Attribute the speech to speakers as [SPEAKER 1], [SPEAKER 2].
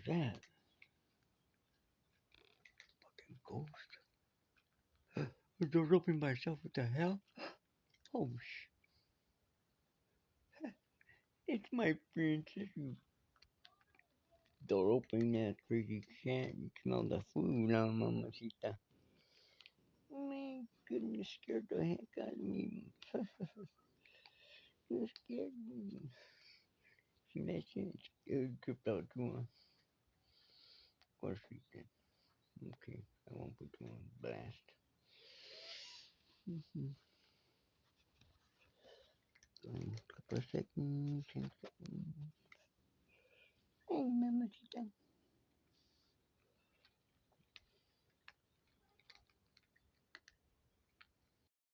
[SPEAKER 1] that? Fucking ghost. The door opened by itself. What the hell? Oh, it's my princess. You door open that crazy cat. You smell the food now, mamacita. Man, goodness, scared the heck out of me. You scared me. See that shit? It tripped out too, huh? Of course she did. Okay, I won't put you on blast. Mm-hmm. Couple of seconds, 10 seconds. Hey, mamacita.